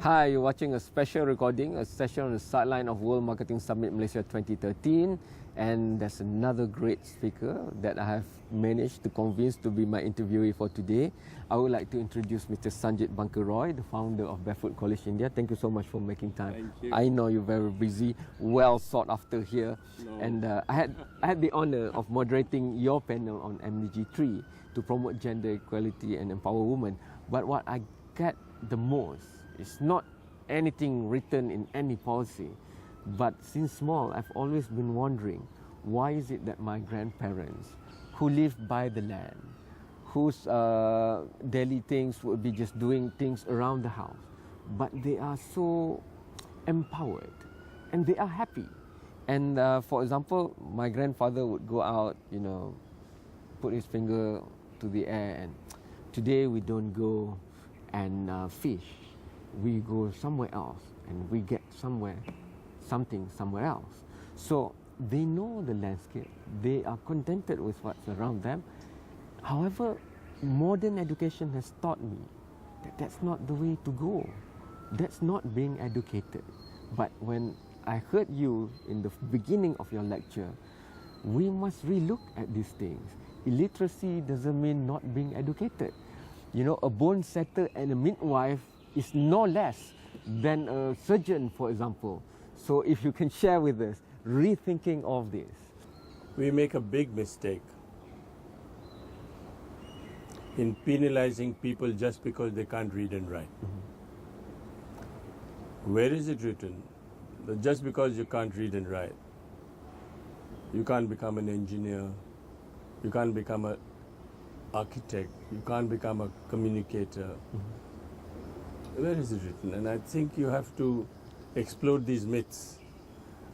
Hi, you're watching a special recording, a session on the sideline of World Marketing Summit Malaysia 2013, and there's another great speaker that I have managed to convince to be my interviewee for today. I would like to introduce Mr. Sanjit Bunker Roy, the founder of Barefoot College India. Thank you so much for making time. Thank you. I know you're very busy, well sought after here, and I had the honor of moderating your panel on MDG3 to promote gender equality and empower women. But what I get the most, it's not anything written in any policy, but since small, I've always been wondering, why is it that my grandparents, who lived by the land, whose daily things would be just doing things around the house, but they are so empowered and they are happy. And for example, my grandfather would go out, put his finger to the air and today we don't go and fish. We go somewhere else and we get something somewhere else. So they know the landscape, they are contented with what's around them. However, modern education has taught me that that's not the way to go. That's not being educated. But when I heard you in the beginning of your lecture, we must relook at these things. Illiteracy doesn't mean not being educated. A bone setter and a midwife is no less than a surgeon, for example. So if you can share with us, rethinking of this. We make a big mistake in penalizing people just because they can't read and write. Mm-hmm. Where is it written that just because you can't read and write, you can't become an engineer, you can't become an architect, you can't become a communicator? Mm-hmm. Where is it written? And I think you have to explode these myths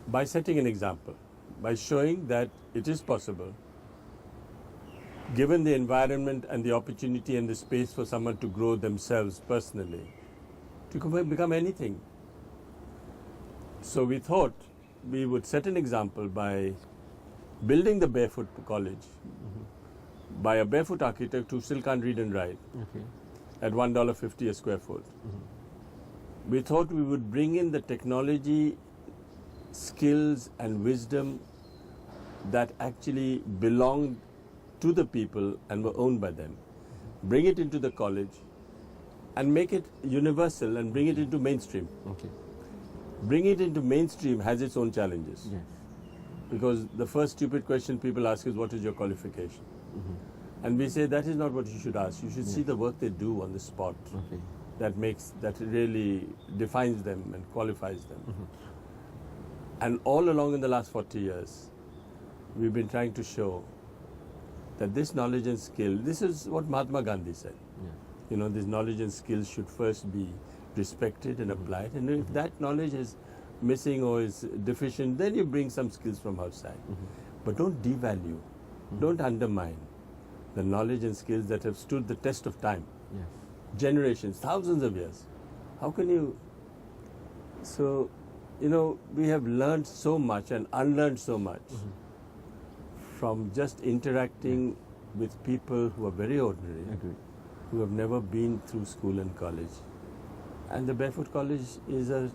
by setting an example, by showing that it is possible, given the environment and the opportunity and the space for someone to grow themselves personally, to become anything. So we thought we would set an example by building the Barefoot College by a barefoot architect who still can't read and write. Okay. At $1.50 a square foot. Mm-hmm. We thought we would bring in the technology, skills and wisdom that actually belonged to the people and were owned by them. Bring it into the college and make it universal and bring it into mainstream. Okay. Bring it into mainstream has its own challenges. Yes. Because the first stupid question people ask is, what is your qualification? Mm-hmm. And we say that is not what you should ask. You should see the work they do on the spot. Okay. That really defines them and qualifies them. Mm-hmm. And all along in the last 40 years, we've been trying to show that this knowledge and skill, this is what Mahatma Gandhi said. Yeah. This knowledge and skills should first be respected and applied. And if that knowledge is missing or is deficient, then you bring some skills from outside. Mm-hmm. But don't devalue, don't undermine the knowledge and skills that have stood the test of time. Yes. Generations, thousands of years. How can you... So, we have learned so much and unlearned so much from just interacting with people who are very ordinary, who have never been through school and college. And the Barefoot College is a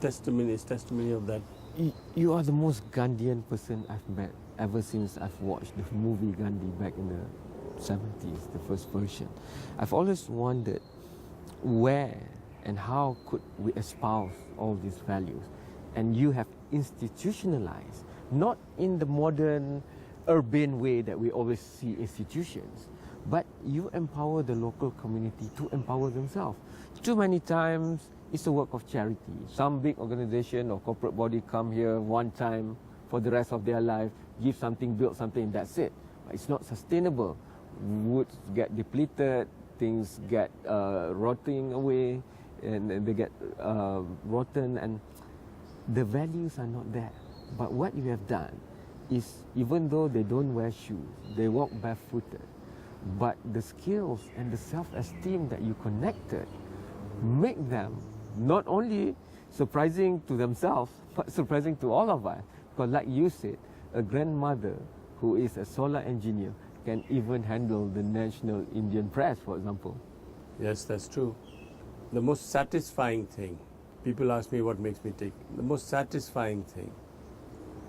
testimony of that. You are the most Gandhian person I've met ever since I've watched the movie Gandhi back in the 70s, the first version. I've always wondered where and how could we espouse all these values. And you have institutionalized, not in the modern urban way that we always see institutions, but you empower the local community to empower themselves. Too many times, it's a work of charity. Some big organization or corporate body come here one time for the rest of their life, give something, build something, that's it. But it's not sustainable. Woods get depleted, things get rotting away, and they get rotten, and the values are not there. But what you have done is, even though they don't wear shoes, they walk barefooted, but the skills and the self-esteem that you connected make them not only surprising to themselves, but surprising to all of us. Because like you said, a grandmother who is a solar engineer can even handle the national Indian press, for example. Yes, that's true. the most satisfying thing, people ask me what makes me tick, the most satisfying thing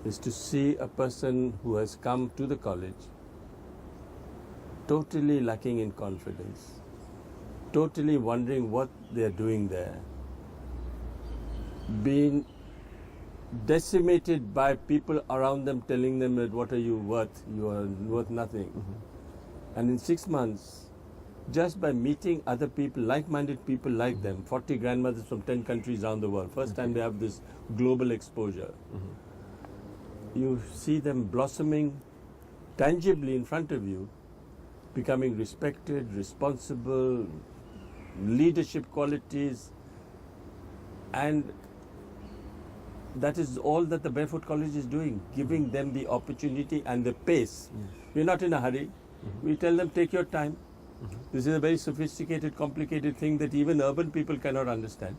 is to see a person who has come to the college totally lacking in confidence, totally wondering what they are doing there, being decimated by people around them telling them that what are you worth? You are worth nothing. And in 6 months, just by meeting other people, like-minded people like them, 40 grandmothers from 10 countries around the world, first time they have this global exposure, you see them blossoming tangibly in front of you, becoming respected, responsible, leadership qualities, and that is all that the Barefoot College is doing, giving them the opportunity and the pace. We're not in a hurry. We tell them, take your time. This is a very sophisticated, complicated thing that even urban people cannot understand.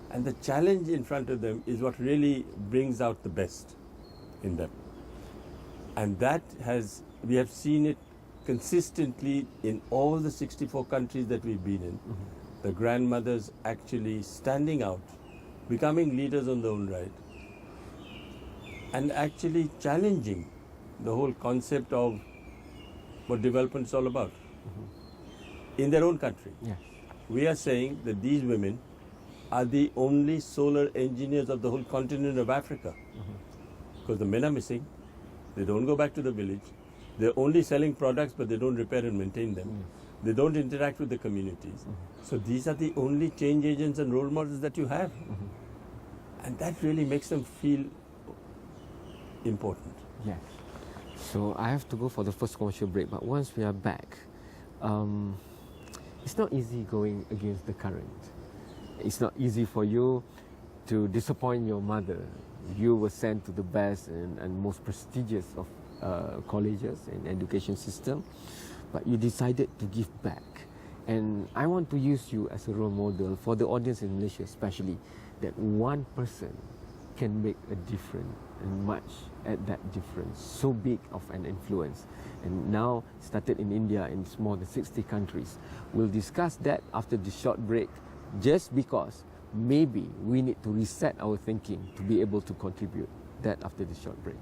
And the challenge in front of them is what really brings out the best in them. And that we have seen it consistently in all the 64 countries that we've been in. The grandmothers actually standing out, becoming leaders on their own right, and actually challenging the whole concept of what development is all about in their own country. Yes. We are saying that these women are the only solar engineers of the whole continent of Africa, because the men are missing, they don't go back to the village, they're only selling products but they don't repair and maintain them. They don't interact with the communities. So these are the only change agents and role models that you have. And that really makes them feel important. Yes. So I have to go for the first commercial break, but once we are back, it's not easy going against the current. It's not easy for you to disappoint your mother. You were sent to the best and most prestigious of colleges and education system, but you decided to give back. And I want to use you as a role model for the audience in Malaysia especially, that one person can make a difference and much at that difference, so big of an influence. And now started in India and it's more than 60 countries. We'll discuss that after this short break, just because maybe we need to reset our thinking to be able to contribute. That after this short break.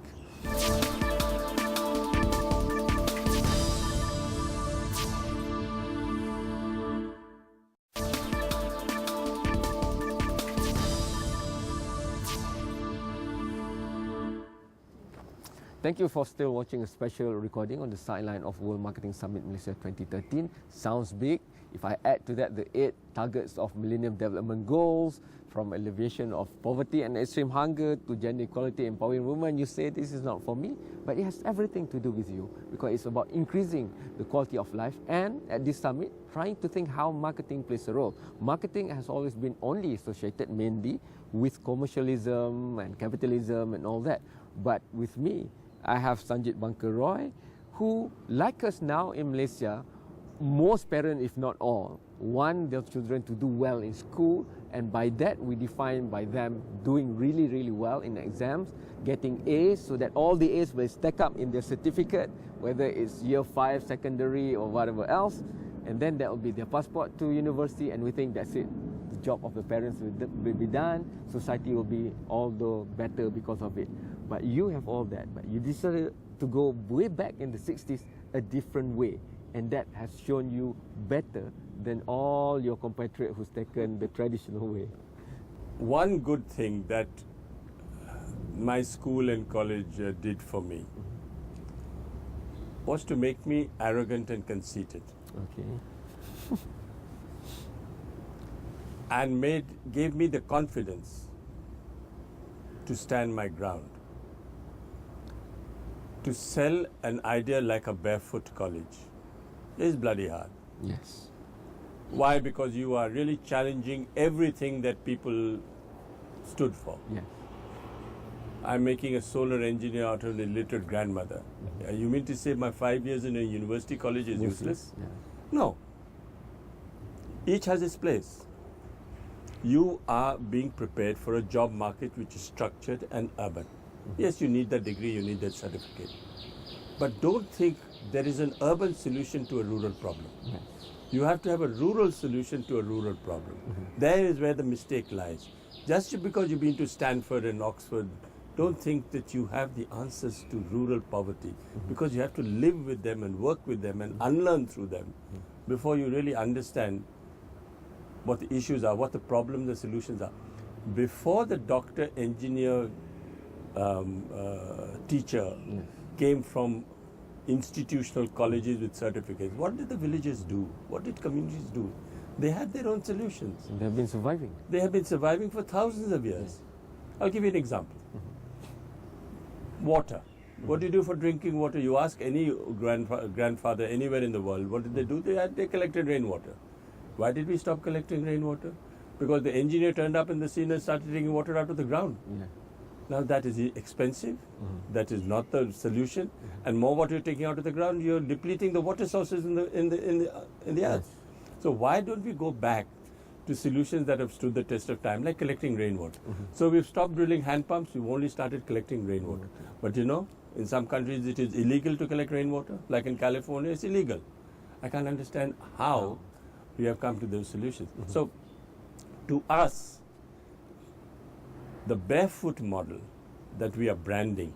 Thank you for still watching a special recording on the sideline of World Marketing Summit Malaysia 2013. Sounds big. If I add to that the 8 targets of Millennium Development Goals, from alleviation of poverty and extreme hunger to gender equality, empowering women, you say this is not for me, but it has everything to do with you, because it's about increasing the quality of life, and at this summit, trying to think how marketing plays a role. Marketing has always been only associated mainly with commercialism and capitalism and all that. But with me, I have Sanjit Bunker Roy, who, like us now in Malaysia, most parents, if not all, want their children to do well in school, and by that we define by them doing really, really well in exams, getting A's, so that all the A's will stack up in their certificate, whether it's year 5, secondary or whatever else, and then that will be their passport to university, and we think that's it. The job of the parents will be done, society will be all the better because of it. But you have all that, but you decided to go way back in the 60s a different way, and that has shown you better than all your compatriots who's taken the traditional way. One good thing that my school and college did for me was to make me arrogant and conceited. Okay. And gave me the confidence to stand my ground. To sell an idea like a Barefoot College is bloody hard. Yes. Why? Because you are really challenging everything that people stood for. Yes. I'm making a solar engineer out of an illiterate grandmother. You mean to say my 5 years in a university college is useless? Yeah. No. Each has its place. You are being prepared for a job market which is structured and urban. Yes, you need that degree, you need that certificate. But don't think there is an urban solution to a rural problem. Yes. You have to have a rural solution to a rural problem. There is where the mistake lies. Just because you've been to Stanford and Oxford, don't think that you have the answers to rural poverty, because you have to live with them and work with them and unlearn through them before you really understand what the issues are, what the problems, the solutions are. Before the doctor, engineer, teacher came from institutional colleges with certificates, what did the villages do? What did communities do? They had their own solutions. They have been surviving. They have been surviving for thousands of years. I'll give you an example. Water. What do you do for drinking water? You ask any grandfather anywhere in the world, what did they do? They collected rainwater. Why did we stop collecting rainwater? Because the engineer turned up in the scene and started taking water out of the ground. Yeah. Now that is expensive. That is not the solution. And more water you're taking out of the ground, you're depleting the water sources in the earth. So why don't we go back to solutions that have stood the test of time, like collecting rainwater? So we've stopped drilling hand pumps. We've only started collecting rainwater. But you know, in some countries it is illegal to collect rainwater. Like in California, it's illegal. I can't understand how we have come to those solutions. So to us, the barefoot model that we are branding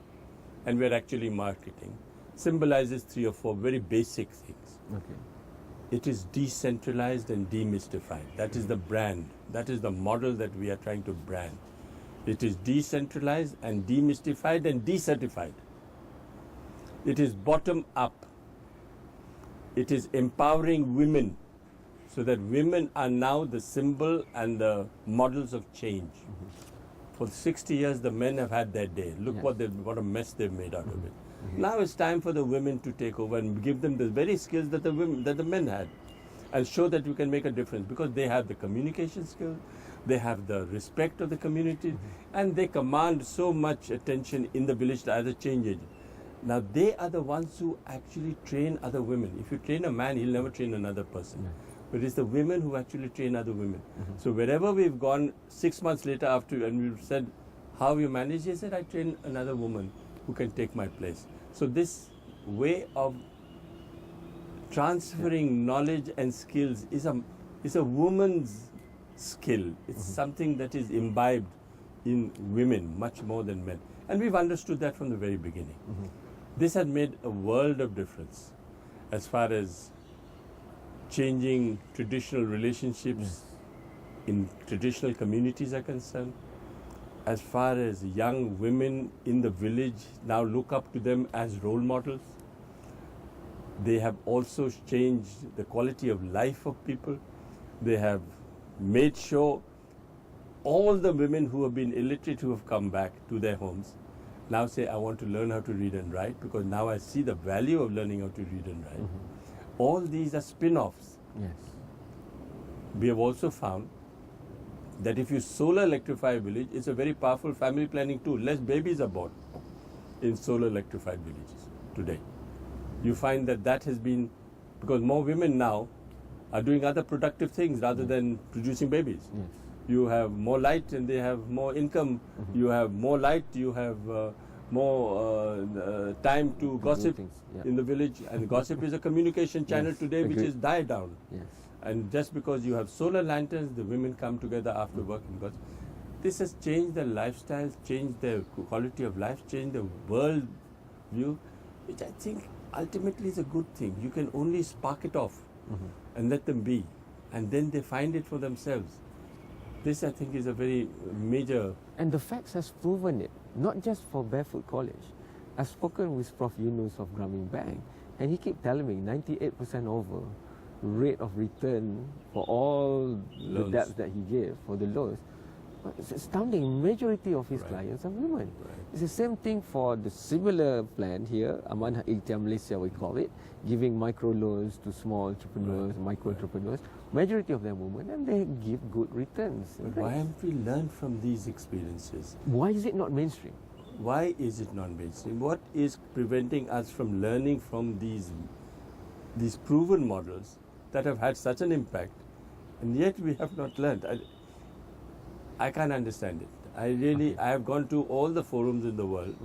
and we are actually marketing symbolizes 3 or 4 very basic things. Okay. It is decentralized and demystified. That is the brand. That is the model that we are trying to brand. It is decentralized and demystified and decertified. It is bottom up. It is empowering women so that women are now the symbol and the models of change. For 60 years, the men have had their day. Look what a mess they've made out of it. Now it's time for the women to take over and give them the very skills that the men had, and show that you can make a difference, because they have the communication skills, they have the respect of the community, and they command so much attention in the village as a change agent. Now they are the ones who actually train other women. If you train a man, he'll never train another person. But it's the women who actually train other women. So wherever we've gone 6 months later after, and we've said, how you manage? He said, I train another woman who can take my place. So this way of transferring knowledge and skills is a woman's skill. It's something that is imbibed in women much more than men. And we've understood that from the very beginning. This has made a world of difference as far as changing traditional relationships in traditional communities are concerned. As far as young women in the village now look up to them as role models. They have also changed the quality of life of people. They have made sure all the women who have been illiterate who have come back to their homes now say, I want to learn how to read and write, because now I see the value of learning how to read and write. All these are spin-offs. Yes. We have also found that if you solar electrify a village, it's a very powerful family planning tool. Less babies are born in solar electrified villages today. You find that has been, because more women now are doing other productive things rather than producing babies. Yes. You have more light and they have more income. You have more light, you have more time to gossip in the village. And gossip is a communication channel today which is died down. Yes. And just because you have solar lanterns, the women come together after work and gossip. This has changed their lifestyles, changed their quality of life, changed their world view, which I think ultimately is a good thing. You can only spark it off and let them be, and then they find it for themselves. This, I think, is a very major... And the facts has proven it, not just for Barefoot College. I've spoken with Prof. Yunus of Grameen Bank, and he kept telling me 98% over rate of return for all loans. The debts that he gave for the loans. But it's astounding. Majority of his clients are women. It's the same thing for the similar plan here, Amanah Ikhtiar Malaysia we call it, giving micro loans to small entrepreneurs, micro entrepreneurs. Majority of them women, and they give good returns. Why haven't we learned from these experiences? Why is it not mainstream? Why is it not mainstream? What is preventing us from learning from these proven models that have had such an impact, and yet we have not learned? I can't understand it. I have gone to all the forums in the world.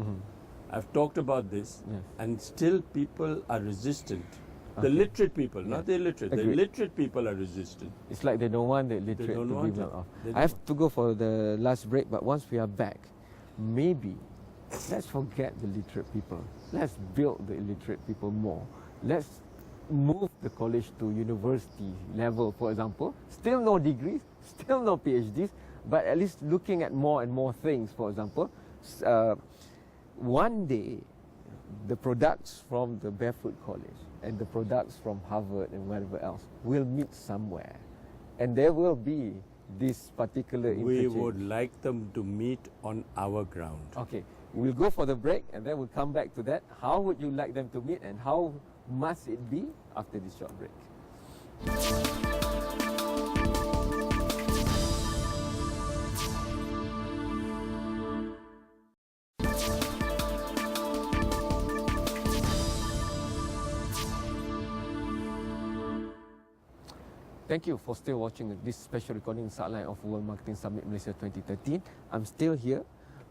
I've talked about this, and still people are resistant The literate people, not the illiterate. Agreed. The literate people are resistant. It's like they don't want the illiterate don't to want be it. well off. They I have don't. to go for the last break, but once we are back, maybe let's forget the literate people. Let's build the illiterate people more. Let's move the college to university level, for example. Still no degrees, still no PhDs, but at least looking at more and more things, for example. One day, the products from the Barefoot College and the products from Harvard and wherever else will meet somewhere. And there will be this particular We interchange. would like them to meet on our ground. Okay, we'll go for the break and then we'll come back to that. How would you like them to meet and how must it be after this short break? Thank you for still watching this special recording sideline of World Marketing Summit Malaysia 2013. I'm still here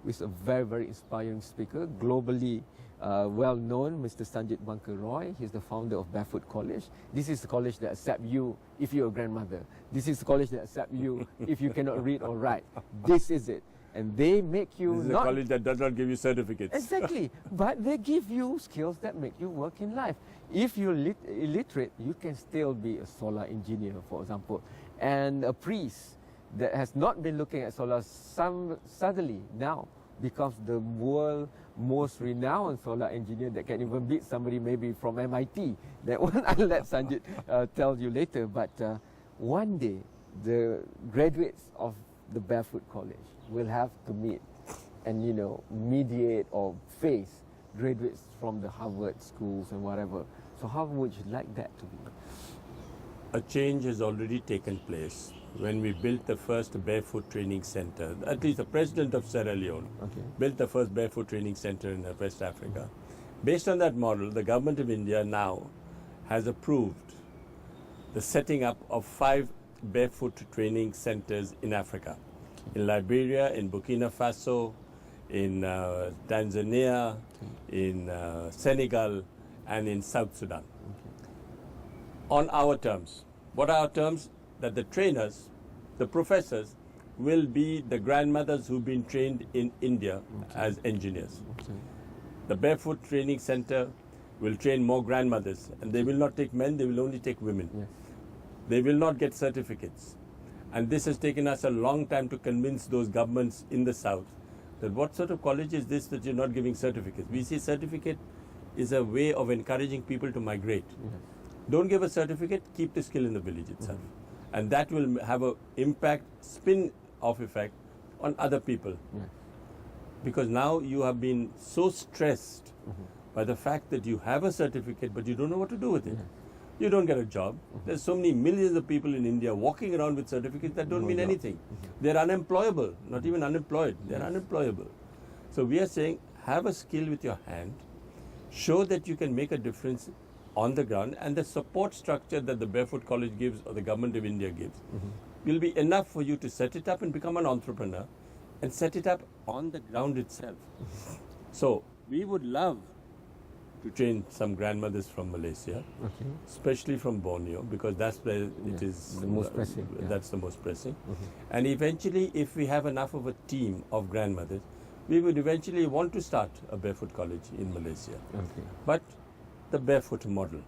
with a very, very inspiring speaker, globally well-known, Mr. Sanjit Bunker Roy. He's the founder of Barefoot College. This is the college that accepts you if you're a grandmother. This is the college that accepts you if you cannot read or write. This is it. And they make you This is not... a college that does not give you certificates. Exactly. But they give you skills that make you work in life. If you're illiterate, you can still be a solar engineer, for example. And a priest that has not been looking at solar suddenly now becomes the world most renowned solar engineer that can even beat somebody maybe from MIT. That one I'll let Sanjit tell you later. But one day, the graduates of the Barefoot College will have to meet and, you know, mediate or face graduates from the Harvard schools and whatever. So how would you like that to be? A change has already taken place when we built the first barefoot training center. At least the president of Sierra Leone built the first barefoot training center in West Africa. Based on that model, the government of India now has approved the setting up of 5 barefoot training centers in Africa. In Liberia, in Burkina Faso, in Tanzania, in Senegal, and in South Sudan. On our terms. What are our terms? That the trainers, the professors, will be the grandmothers who've been trained in India as engineers. The Barefoot Training Center will train more grandmothers, and they will not take men, they will only take women. They will not get certificates. And this has taken us a long time to convince those governments in the South that what sort of college is this that you're not giving certificates? We see certificate is a way of encouraging people to migrate. Don't give a certificate, keep the skill in the village itself. And that will have an impact, spin-off effect on other people. Because now you have been so stressed by the fact that you have a certificate but you don't know what to do with it. You don't get a job. There's so many millions of people in India walking around with certificates that don't mean anything. They're unemployable, not even unemployed. They're unemployable. So we are saying, have a skill with your hand, show that you can make a difference on the ground, and the support structure that the Barefoot College gives or the government of India gives will be enough for you to set it up and become an entrepreneur and set it up on the ground itself. So we would love to train some grandmothers from Malaysia, especially from Borneo, because that's where it is the most pressing. That's the most pressing. And eventually, if we have enough of a team of grandmothers, we would eventually want to start a Barefoot College in Malaysia. But the barefoot model,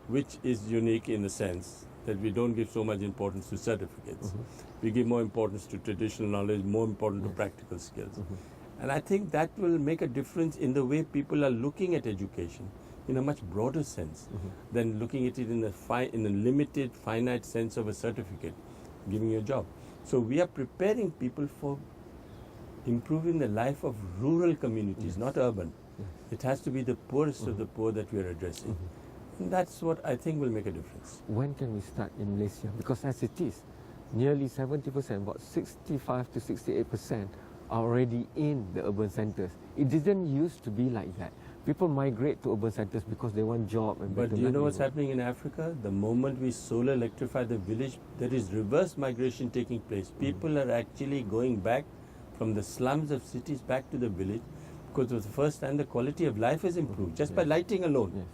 which is unique in the sense that we don't give so much importance to certificates. We give more importance to traditional knowledge, more important to practical skills. And I think that will make a difference in the way people are looking at education in a much broader sense than looking at it in a limited, finite sense of a certificate giving you a job. So we are preparing people for improving the life of rural communities, not urban. It has to be the poorest of the poor that we are addressing. And that's what I think will make a difference. When can we start in Malaysia? Because as it is, nearly 70%, about 65 to 68% are already in the urban centres. It didn't used to be like that. People migrate to urban centres because they want job and better But do you know what's livelihood. happening in Africa? The moment we solar electrify the village, there is reverse migration taking place. People are actually going back from the slums of cities back to the village because for the first time the quality of life has improved just by lighting alone.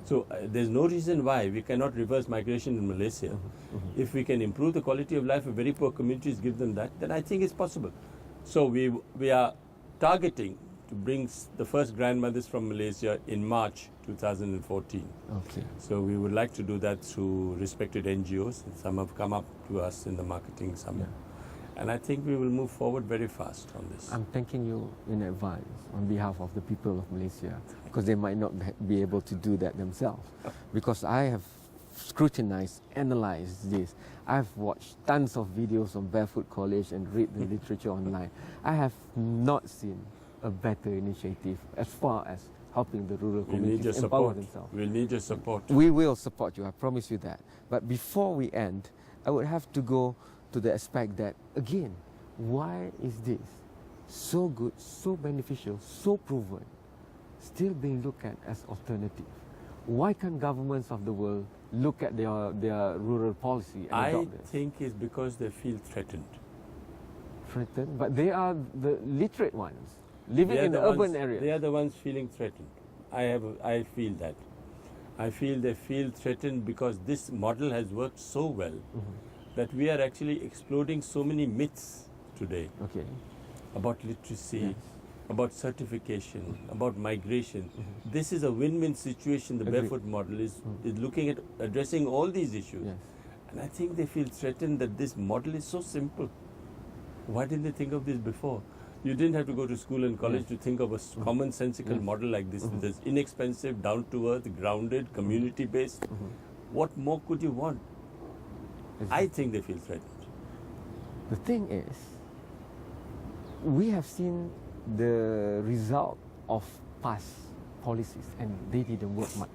So there's no reason why we cannot reverse migration in Malaysia. If we can improve the quality of life of very poor communities, give them that, then I think it's possible. So we are targeting to bring the first grandmothers from Malaysia in March 2014. Okay. So we would like to do that through respected NGOs. Some have come up to us in the marketing summit. And I think we will move forward very fast on this. I'm thanking you in advance on behalf of the people of Malaysia, because they might not be able to do that themselves. Because I have scrutinized, analyzed this. I've watched tons of videos on Barefoot College and read the literature online. I have not seen a better initiative as far as helping the rural communities empower themselves. We'll need your support. We will support you, I promise you that. But before we end, I would have to go to the aspect that, again, why is this so good, so beneficial, so proven, still being looked at as alternative? Why can't governments of the world look at their rural policy and adopt this? I think it's because they feel threatened. Threatened? But they are the literate ones, living in the urban areas. They are the ones feeling threatened. I feel that. I feel they feel threatened because this model has worked so well that we are actually exploding so many myths today about literacy, about certification, about migration. This is a win-win situation. The Barefoot model is looking at addressing all these issues. And I think they feel threatened that this model is so simple. Why didn't they think of this before? You didn't have to go to school and college to think of a commonsensical model like this. That's inexpensive, down-to-earth, grounded, community-based. What more could you want? I think they feel threatened. The thing is, we have seen the result of past policies and they didn't work much.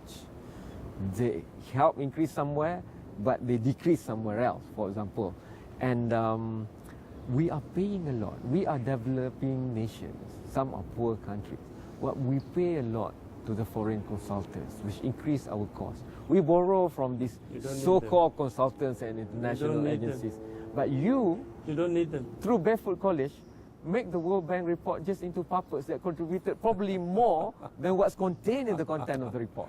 They help increase somewhere, but they decrease somewhere else, for example. And we are paying a lot. We are developing nations. Some are poor countries. But we pay a lot to the foreign consultants, which increase our costs. We borrow from these so-called consultants and international agencies. But you don't need them. Through Barefoot College, make the World Bank report just into puppets that contributed probably more than what's contained in the content of the report.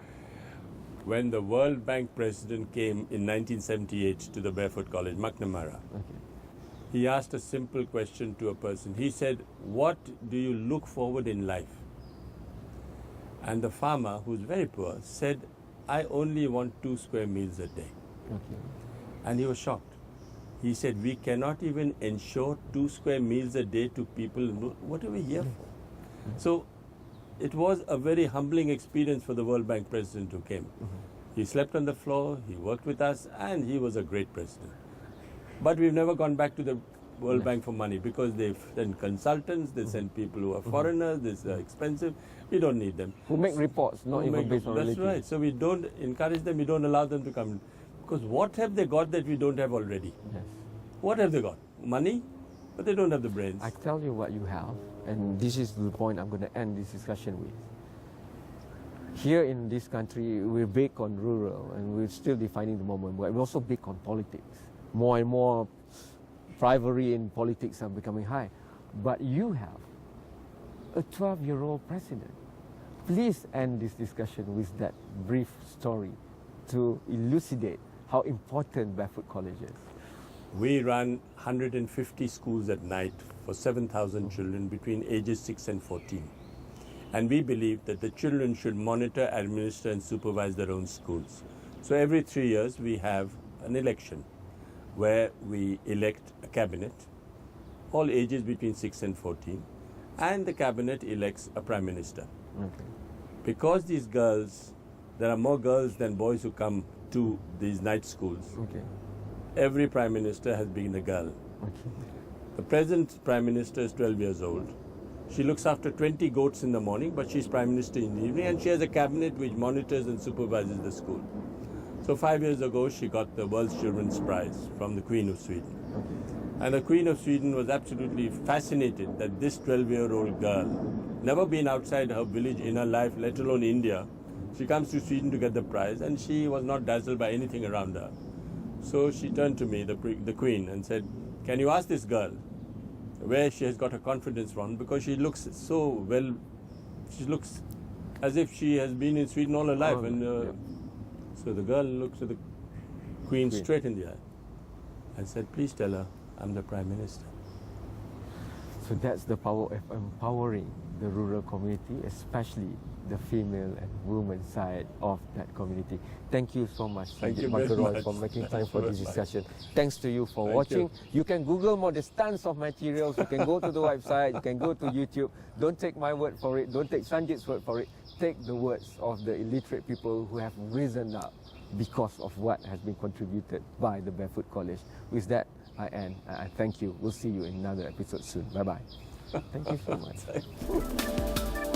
When the World Bank president came in 1978 to the Barefoot College, McNamara, he asked a simple question to a person. He said, "What do you look forward in life?" And the farmer, who's very poor, said, "I only want 2 square meals a day." And he was shocked. He said, "We cannot even ensure 2 square meals a day to people. What are we here for?" So it was a very humbling experience for the World Bank president who came. He slept on the floor, he worked with us, and he was a great president. But we've never gone back to the World Bank for money because they send consultants, they send people who are foreigners, they're expensive. We don't need them. Who make reports, not even based on That's right. So we don't encourage them, we don't allow them to come. Because what have they got that we don't have already? What have they got? Money? But they don't have the brains. I tell you what you have, and this is the point I'm going to end this discussion with. Here in this country, we're big on rural, and we're still defining the moment, but we're also big on politics. More and more rivalry in politics are becoming high. But you have a 12-year-old president. Please end this discussion with that brief story to elucidate how important Barefoot College is. We run 150 schools at night for 7,000 children between ages 6 and 14. And we believe that the children should monitor, administer and supervise their own schools. So every 3 years we have an election where we elect a cabinet, all ages between 6 and 14, and the cabinet elects a prime minister. Because these girls, there are more girls than boys who come to these night schools. Every prime minister has been a girl. The present prime minister is 12 years old. She looks after 20 goats in the morning, but she's prime minister in the evening, and she has a cabinet which monitors and supervises the school. So 5 years ago, she got the World's Children's Prize from the Queen of Sweden. And the Queen of Sweden was absolutely fascinated that this 12-year-old girl, never been outside her village in her life, let alone India, she comes to Sweden to get the prize, and she was not dazzled by anything around her. So she turned to me, the Queen, and said, "Can you ask this girl where she has got her confidence from? Because she looks so well, she looks as if she has been in Sweden all her life. Oh, And yeah. so the girl looks at the Queen straight in the eye and said, "Please tell her I'm the Prime Minister." So that's the power of empowering the rural community, especially the female and women side of that community. Thank you so much, Thank you Sanjit Bunker very Roy, much. for making time Thanks for very this much. discussion. Thanks to you for Thank watching. You can Google more. There's tons of materials. You can go to the website. You can go to YouTube. Don't take my word for it. Don't take Sanjit's word for it. Take the words of the illiterate people who have risen up because of what has been contributed by the Barefoot College. With that, I end. I thank you. We'll see you in another episode soon. Bye-bye. Thank you so much.